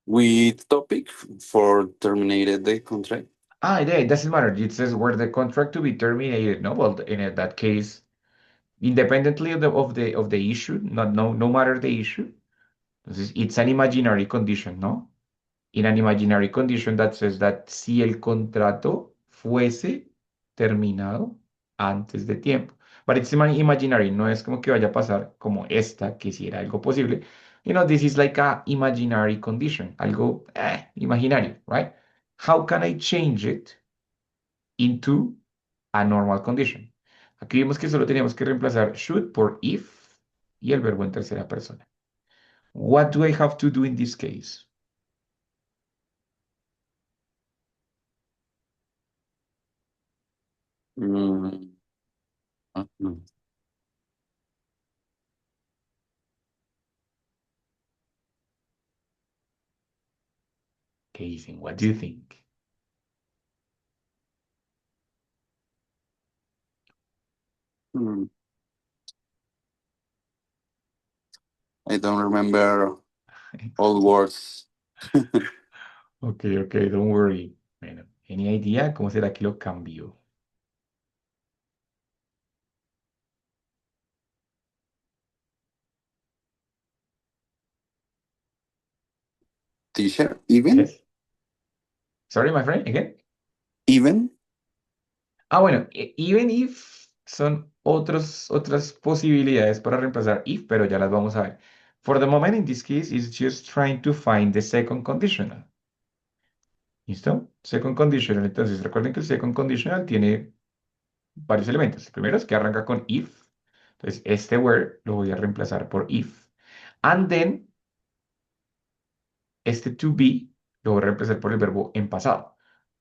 Speaker 5: with topic for terminated the contract.
Speaker 1: Yeah, it doesn't matter. It says were the contract to be terminated. No, well, in that case, independently of the issue, no matter the issue, entonces it's an imaginary condition, ¿no? In an imaginary condition that says that si el contrato fuese terminado antes de tiempo. But it's imaginary, no es como que vaya a pasar como esta, que si era algo posible. This is like a imaginary condition, algo imaginario, right? How can I change it into a normal condition? Aquí vimos que solo teníamos que reemplazar should por if y el verbo en tercera persona. What do I have to do in this case?
Speaker 5: Mm,
Speaker 1: ¿Qué dicen? What do you think?
Speaker 5: mm. I don't remember all words.
Speaker 1: Ok, don't worry. Bueno, ¿any idea cómo será que lo cambio?
Speaker 5: Teacher, even?
Speaker 1: Yes? Sorry, my friend, again?
Speaker 5: Even?
Speaker 1: Bueno, even if son otras posibilidades para reemplazar if, pero ya las vamos a ver. For the moment, in this case, it's just trying to find the second conditional. ¿Listo? Second conditional. Entonces, recuerden que el second conditional tiene varios elementos. El primero es que arranca con if. Entonces, este word lo voy a reemplazar por if. And then, este to be lo voy a reemplazar por el verbo en pasado.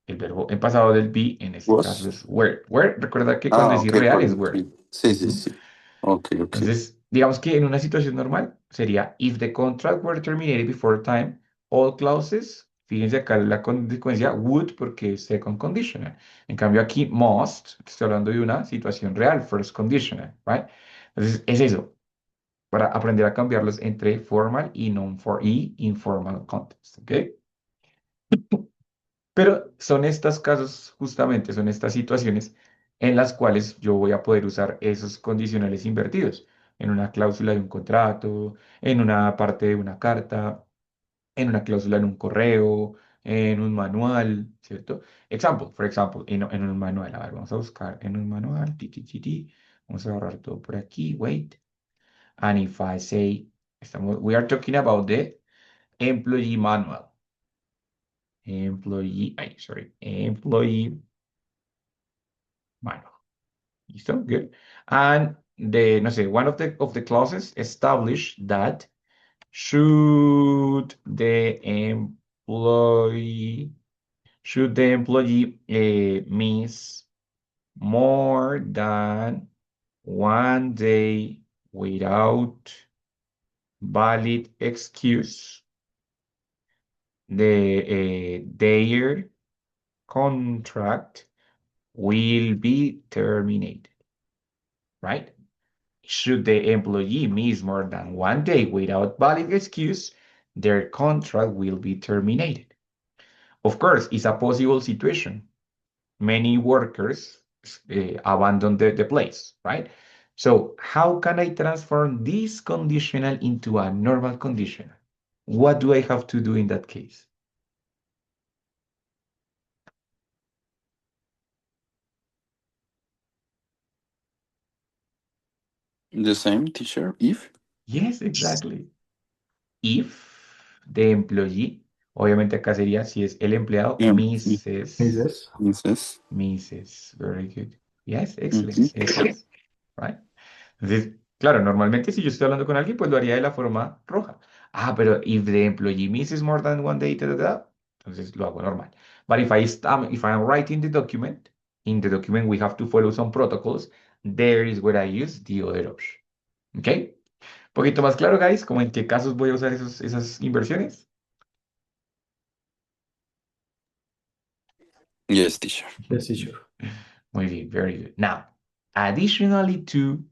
Speaker 1: El verbo en pasado del be, en este caso,
Speaker 5: Was?
Speaker 1: es were. Were, recuerda que cuando es irreal es were.
Speaker 5: Okay. Sí.
Speaker 1: Ujú.
Speaker 5: Okay.
Speaker 1: Entonces, digamos que en una situación normal sería if the contract were terminated before time, all clauses, fíjense acá la consecuencia would porque es second conditional. En cambio aquí must, estoy hablando de una situación real, first conditional, right? Entonces, es eso, para aprender a cambiarlos entre formal y y informal context, ¿ok? Pero son estos casos, justamente, son estas situaciones en las cuales yo voy a poder usar esos condicionales invertidos en una cláusula de un contrato, en una parte de una carta, en una cláusula en un correo, en un manual, ¿cierto? Example, for example, en un manual. A ver, vamos a buscar en un manual. Vamos a borrar todo por aquí. Wait. And if I say, we are talking about the employee manual. Employee manual. ¿Listo? Good. And no sé, one of the clauses establish that should the should the employee miss more than 1 day without valid excuse, their contract will be terminated, right? Should the employee miss more than 1 day without valid excuse, their contract will be terminated. Of course, it's a possible situation. Many workers abandon the place, right? So how can I transform this conditional into a normal conditional? What do I have to do in that case?
Speaker 5: The same, teacher. If.
Speaker 1: Yes, exactly. If the employee, obviamente acá sería si es el empleado, misses,
Speaker 2: Misses.
Speaker 5: Misses.
Speaker 1: misses. Very good. Yes, excellent,
Speaker 5: Mhm.
Speaker 1: excellent. Right? Entonces, claro, normalmente si yo estoy hablando con alguien, pues lo haría de la forma roja. Ah, pero if the employee misses more than 1 day, entonces lo hago normal. But if I'm writing the document, in the document we have to follow some protocols, there is where I use the other option. ¿Ok? Un poquito más claro, guys, como en qué casos voy a usar esas inversiones.
Speaker 5: Yes, teacher.
Speaker 2: Yes, teacher.
Speaker 1: Muy bien, very good. Now, additionally to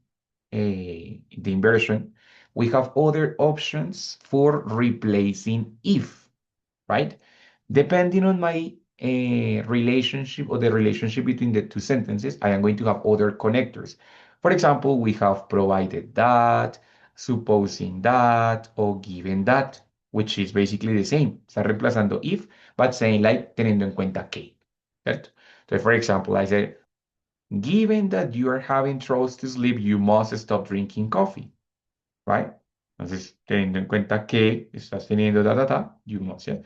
Speaker 1: the inversion, we have other options for replacing if, right? Depending on my relationship or the relationship between the two sentences, I am going to have other connectors. For example, we have provided that, supposing that, or given that, which is basically the same. Está reemplazando if, but saying like teniendo en cuenta que, ¿cierto? So, for example, I say, given that you are having troubles to sleep, you must stop drinking coffee, right? Entonces, teniendo en cuenta que estás teniendo you must, yeah?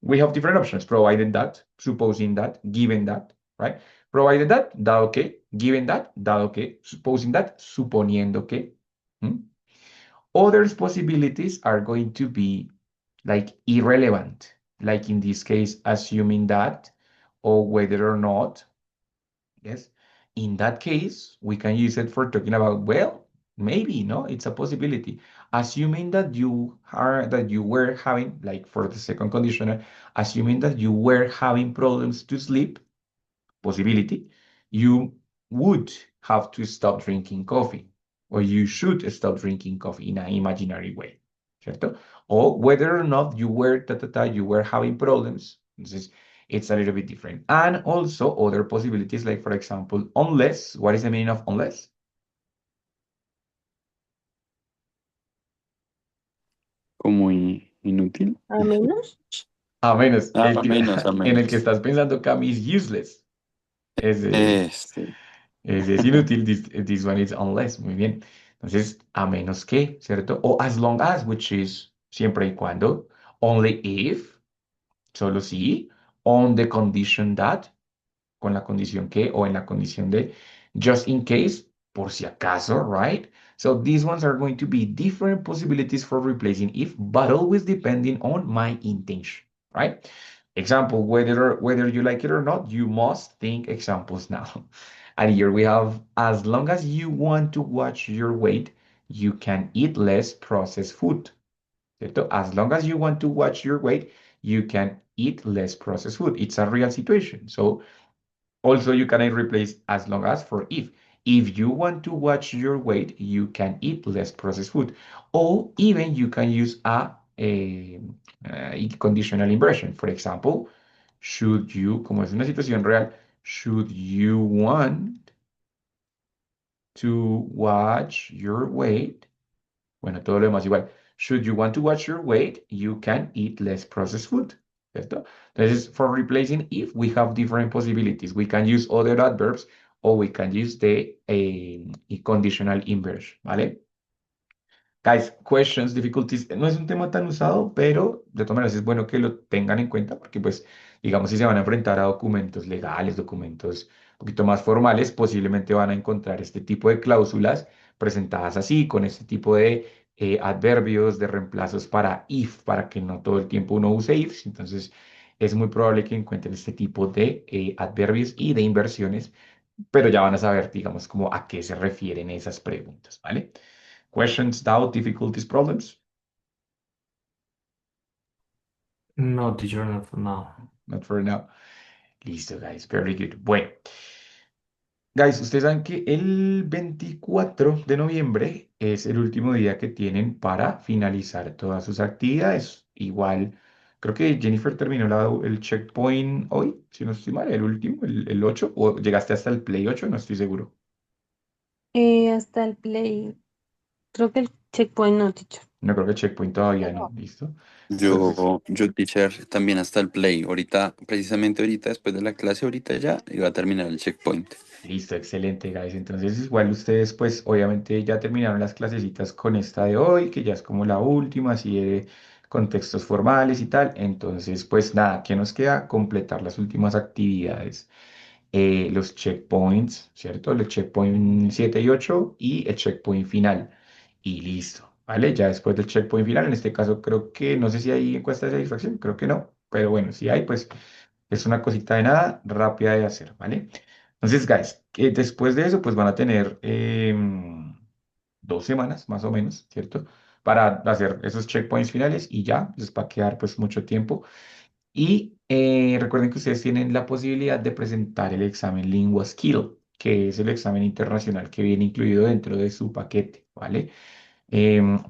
Speaker 1: We have different options, provided that, supposing that, given that, right? Provided that, dado que, given that, dado que, supposing that, suponiendo que. ¿Mm? Other possibilities are going to be like irrelevant, like in this case, assuming that, or whether or not. Yes. In that case, we can use it for talking about, well, maybe, no, it's a possibility. Assuming that you were having, like for the second conditional, assuming that you were having problems to sleep, possibility, you would have to stop drinking coffee, or you should stop drinking coffee in an imaginary way, ¿cierto? Or whether or not you were having problems. Entonces, it's a little bit different. And also other possibilities, like for example, unless, what is the meaning of unless?
Speaker 5: Como inútil.
Speaker 4: A menos.
Speaker 1: A menos,
Speaker 5: A menos, a
Speaker 1: en el que
Speaker 5: menos.
Speaker 1: estás pensando, Cami, is useless.
Speaker 5: Este.
Speaker 1: Es inútil, this one is unless, muy bien. Entonces, a menos que, ¿cierto? O as long as, which is siempre y cuando. Only if, solo si. On the condition that, con la condición que, o en la condición de. Just in case, por si acaso, right? So these ones are going to be different possibilities for replacing if, but always depending on my intention, right? Example, whether you like it or not, you must think examples now. And here we have, as long as you want to watch your weight, you can eat less processed food. ¿Cierto? As long as you want to watch your weight, you can eat less processed food. It's a real situation. So also you can replace as long as for if. If you want to watch your weight, you can eat less processed food. Or even you can use a conditional inversion. For example, should you, como es una situación real, should you want to watch your weight? Bueno, todo lo demás igual. Should you want to watch your weight, you can eat less processed food. ¿Cierto? Entonces, for replacing if, we have different possibilities. We can use other adverbs or we can use the conditional inversion, ¿vale? Guys, questions, difficulties, no es un tema tan usado, pero de todas maneras es bueno que lo tengan en cuenta porque pues, digamos, si se van a enfrentar a documentos legales, documentos un poquito más formales, posiblemente van a encontrar este tipo de cláusulas presentadas así, con este tipo de adverbios, de reemplazos para if, para que no todo el tiempo uno use ifs. Entonces, es muy probable que encuentren este tipo de adverbios y de inversiones, pero ya van a saber, digamos, como a qué se refieren esas preguntas, ¿vale? Questions, doubt, difficulties, problems?
Speaker 2: No, teacher, not for now.
Speaker 1: Not for now. Listo, guys. Very good. Bueno, guys, ustedes saben que el 24 de noviembre es el último día que tienen para finalizar todas sus actividades. Igual, creo que Jennifer terminó el checkpoint hoy, si no estoy mal, el último, el 8, o llegaste hasta el Play 8, no estoy seguro.
Speaker 4: Hasta el play. Creo que el checkpoint no, teacher.
Speaker 1: No creo que checkpoint todavía no, ¿listo? Entonces,
Speaker 5: Yo, teacher, también hasta el play. Ahorita, precisamente ahorita, después de la clase, ahorita ya iba a terminar el checkpoint.
Speaker 1: listo, excelente, guys. Entonces, igual ustedes, pues, obviamente ya terminaron las clasecitas con esta de hoy, que ya es como la última, así de contextos formales y tal. Entonces, pues nada, ¿qué nos queda? Completar las últimas actividades. Los checkpoints, ¿cierto? El checkpoint 7 y 8 y el checkpoint final. Y listo, ¿vale? Ya después del checkpoint final, en este caso creo que, no sé si hay encuesta de satisfacción, creo que no, pero bueno, si hay, pues es una cosita de nada, rápida de hacer, ¿vale? Entonces, guys, que después de eso, pues van a tener 2 semanas más o menos, ¿cierto? Para hacer esos checkpoints finales y ya les va a quedar pues mucho tiempo. Y recuerden que ustedes tienen la posibilidad de presentar el examen Lingua Skill, que es el examen internacional que viene incluido dentro de su paquete, ¿vale?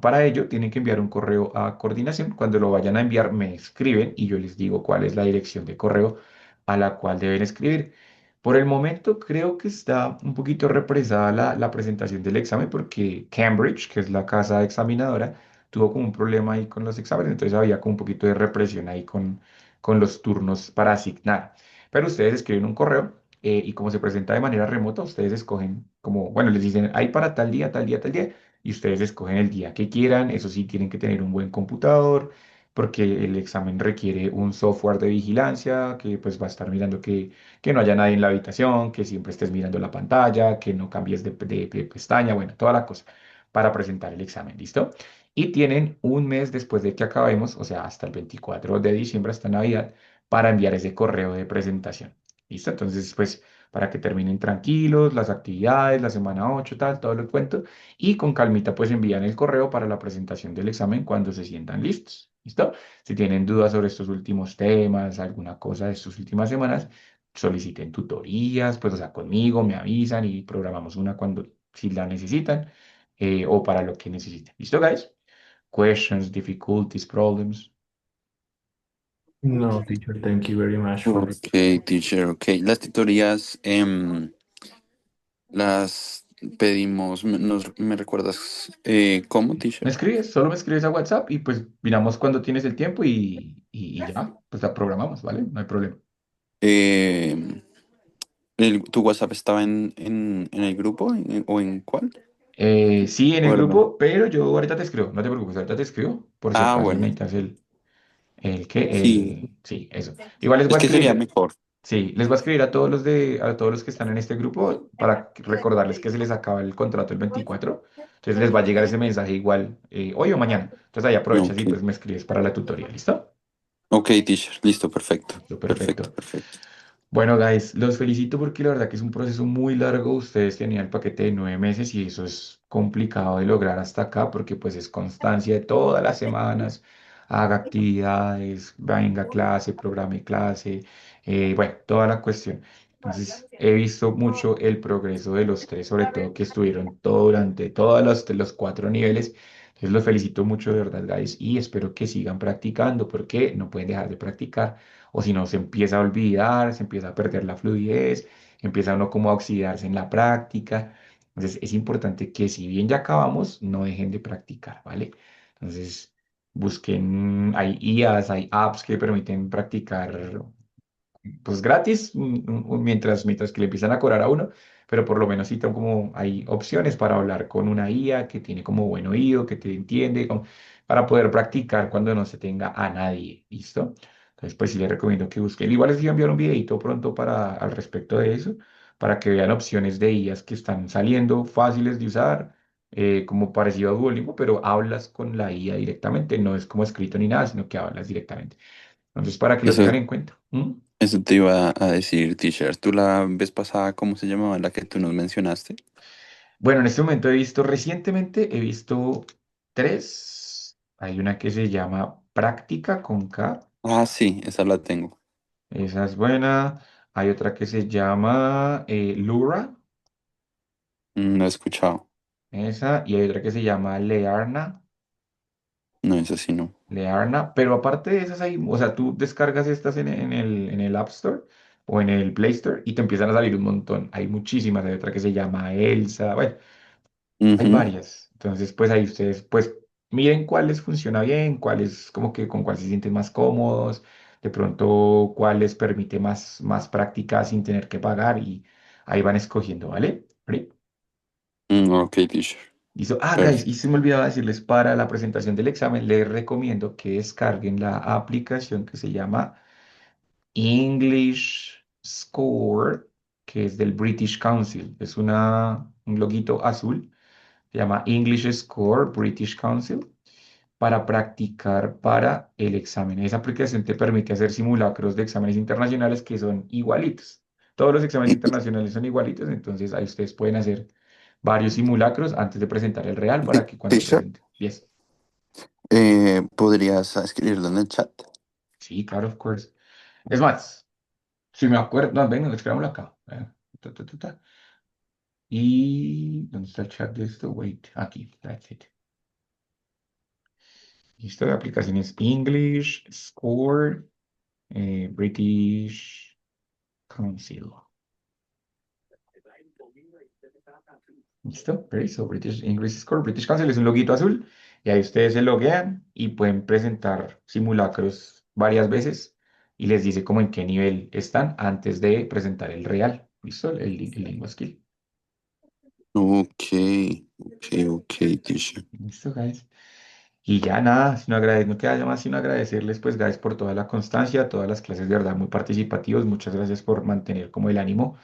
Speaker 1: Para ello, tienen que enviar un correo a coordinación. Cuando lo vayan a enviar, me escriben y yo les digo cuál es la dirección de correo a la cual deben escribir. Por el momento, creo que está un poquito represada la presentación del examen porque Cambridge, que es la casa examinadora, tuvo como un problema ahí con los exámenes, entonces había como un poquito de represión ahí con los turnos para asignar. Pero ustedes escriben un correo y como se presenta de manera remota, ustedes escogen como, bueno, les dicen, hay para tal día, tal día, tal día y ustedes escogen el día que quieran. Eso sí, tienen que tener un buen computador porque el examen requiere un software de vigilancia que pues va a estar mirando que no haya nadie en la habitación, que siempre estés mirando la pantalla, que no cambies de pestaña, bueno, toda la cosa para presentar el examen, ¿listo? Y tienen un mes después de que acabemos, o sea, hasta el 24 de diciembre, hasta Navidad, para enviar ese correo de presentación. ¿Listo? Entonces, pues, para que terminen tranquilos las actividades, la semana 8 tal, todo lo cuento y con calmita pues envían el correo para la presentación del examen cuando se sientan listos. ¿Listo? Si tienen dudas sobre estos últimos temas, alguna cosa de estas últimas semanas, soliciten tutorías, pues o sea, conmigo me avisan y programamos una cuando si la necesitan o para lo que necesiten. ¿Listo, guys? Questions, difficulties, problems.
Speaker 2: No, teacher, thank you very much for it.
Speaker 5: Ok, teacher, ok. Las tutorías las pedimos, ¿me recuerdas cómo,
Speaker 1: Me
Speaker 5: teacher?
Speaker 1: escribes, solo me escribes a WhatsApp y pues miramos cuando tienes el tiempo y ya, pues la programamos, ¿vale? No hay problema.
Speaker 5: Eh, ¿Tu WhatsApp estaba en el grupo o en cuál?
Speaker 1: Sí, en
Speaker 5: ¿O
Speaker 1: el
Speaker 5: era no?
Speaker 1: grupo, pero yo ahorita te escribo, no te preocupes, ahorita te escribo, por si
Speaker 5: Ah,
Speaker 1: acaso
Speaker 5: bueno,
Speaker 1: necesitas el que,
Speaker 5: sí,
Speaker 1: sí, eso. Igual les voy
Speaker 5: es
Speaker 1: a
Speaker 5: que sería
Speaker 1: escribir,
Speaker 5: mejor.
Speaker 1: sí, les voy a escribir a todos los que están en este grupo para recordarles que se les acaba el contrato el 24. Entonces les va a llegar ese mensaje igual hoy o mañana. Entonces ahí aprovechas y
Speaker 5: Ok,
Speaker 1: pues me escribes para la tutoría, ¿listo?
Speaker 5: ok, teacher, listo, perfecto,
Speaker 1: Listo,
Speaker 5: perfecto,
Speaker 1: perfecto.
Speaker 5: perfecto.
Speaker 1: Bueno, guys, los felicito porque la verdad que es un proceso muy largo. Ustedes tenían el paquete de 9 meses y eso es complicado de lograr hasta acá porque pues es constancia de todas las semanas. Haga actividades, venga a clase, programe clase, bueno, toda la cuestión. Entonces, he visto mucho el progreso de los tres, sobre todo que estuvieron todo durante todos los 4 niveles. Entonces, los felicito mucho de verdad, guys, y espero que sigan practicando porque no pueden dejar de practicar o si no, se empieza a olvidar, se empieza a perder la fluidez, empieza uno como a oxidarse en la práctica. Entonces, es importante que si bien ya acabamos, no dejen de practicar, ¿vale? Entonces, busquen, hay IAs, hay apps que permiten practicar pues gratis mientras que le empiezan a cobrar a uno, pero por lo menos sí tengo como hay opciones para hablar con una IA que tiene como buen oído, que te entiende, para poder practicar cuando no se tenga a nadie, ¿listo? Entonces, pues sí les recomiendo que busquen. Igual les voy a enviar un videito pronto al respecto de eso, para que vean opciones de IAs que están saliendo fáciles de usar, como parecido a Duolingo, pero hablas con la IA directamente, no es como escrito ni nada, sino que hablas directamente. Entonces, para que lo
Speaker 5: Eso,
Speaker 1: tengan en cuenta. ¿Mm?
Speaker 5: eso te iba a decir, teacher. ¿Tú la vez pasada, cómo se llamaba la que tú nos mencionaste?
Speaker 1: Bueno, en este momento recientemente he visto tres. Hay una que se llama Práctica con K,
Speaker 5: Ah, sí, esa la tengo.
Speaker 1: esa es buena. Hay otra que se llama Lura,
Speaker 5: No he escuchado.
Speaker 1: esa, y hay otra que se llama Learna.
Speaker 5: No, esa sí no.
Speaker 1: Learna, pero aparte de esas hay, o sea, tú descargas estas en el App Store o en el Play Store y te empiezan a salir un montón. Hay muchísimas, hay otra que se llama Elsa, bueno, hay
Speaker 5: Ujú.
Speaker 1: varias. Entonces, pues ahí ustedes, pues miren cuál les funciona bien, cuáles como que con cuál se sienten más cómodos, de pronto cuál les permite más práctica sin tener que pagar y ahí van escogiendo, ¿vale? ¿Vale?
Speaker 5: Ok, teacher.
Speaker 1: Listo. Guys, y
Speaker 5: Perfecto.
Speaker 1: se me olvidaba decirles para la presentación del examen, les recomiendo que descarguen la aplicación que se llama English Score, que es del British Council. Es un loguito azul, se llama English Score British Council, para practicar para el examen. Esa aplicación te permite hacer simulacros de exámenes internacionales que son igualitos. Todos los exámenes internacionales son igualitos, entonces ahí ustedes pueden hacer varios simulacros antes de presentar el real para que cuando
Speaker 5: Teacher,
Speaker 1: presenten. Yes.
Speaker 5: ¿podrías escribirlo en el chat?
Speaker 1: Sí, claro, of course. Es más, si me acuerdo, no, venga, escribámoslo acá. Ta, ta, ta, ta. Y, ¿dónde está el chat de esto? Wait, aquí, that's it. Listo, la aplicación es English Score British Council. ¿Listo? Very so British English Score, British Council es un loguito azul y ahí ustedes se loguean y pueden presentar simulacros varias veces y les dice como en qué nivel están antes de presentar el real. ¿Listo? El lingua skill.
Speaker 5: Ok, ok, ok, teacher.
Speaker 1: ¿Listo, guys? Y ya nada, no queda ya más sino agradecerles pues, guys, por toda la constancia, todas las clases de verdad muy participativos. Muchas gracias por mantener como el ánimo.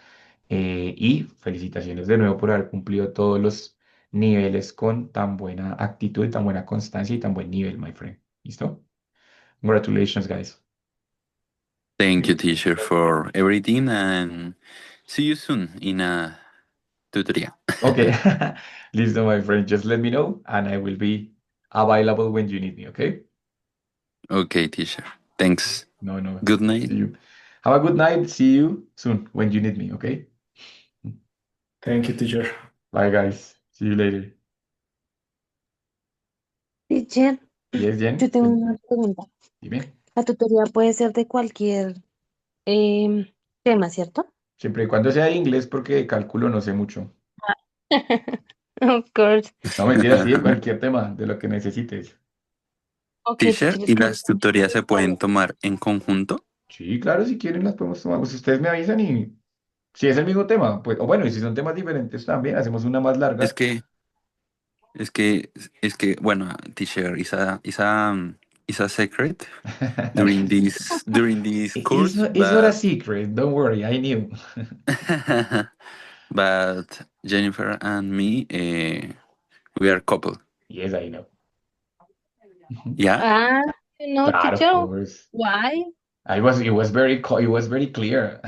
Speaker 1: Y felicitaciones de nuevo por haber cumplido todos los niveles con tan buena actitud, tan buena constancia y tan buen nivel, my friend. ¿Listo? Congratulations, guys.
Speaker 5: Thank you, teacher, for everything, and see you soon in a tutorial.
Speaker 1: Okay. Listo, my friend. Just let me know and I will be available when you need me, okay?
Speaker 5: Okay, teacher. Thanks.
Speaker 1: No, no.
Speaker 5: Good night.
Speaker 1: See you. Have a good night. See you soon when you need me, okay?
Speaker 2: Thank you, teacher.
Speaker 1: Bye, guys. See you later.
Speaker 4: Teacher,
Speaker 1: Yes,
Speaker 4: yo
Speaker 1: Jen.
Speaker 4: tengo una pregunta.
Speaker 1: Dime.
Speaker 4: La tutoría puede ser de cualquier tema, ¿cierto?
Speaker 1: Siempre y cuando sea de inglés, porque de cálculo no sé mucho.
Speaker 4: Of course.
Speaker 1: No, mentira, sí, de cualquier tema, de lo que necesites.
Speaker 4: Ok,
Speaker 5: Teacher,
Speaker 4: teacher, es
Speaker 5: ¿y
Speaker 4: que
Speaker 5: las tutorías se pueden tomar en conjunto?
Speaker 1: Sí, claro, si quieren las podemos tomar. Pues ustedes me avisan y si es el mismo tema, pues, o bueno, y si son temas diferentes también, hacemos una más
Speaker 5: Es
Speaker 1: larga.
Speaker 5: que, es que, es que, bueno, teacher, is a secret during this course,
Speaker 1: It's not a secret, don't worry, I knew.
Speaker 5: but Jennifer and me, we are couple.
Speaker 1: Yes, I know.
Speaker 5: Yeah.
Speaker 4: Ah, no,
Speaker 1: Claro, of
Speaker 4: teacher,
Speaker 1: course.
Speaker 4: why?
Speaker 1: It was very clear.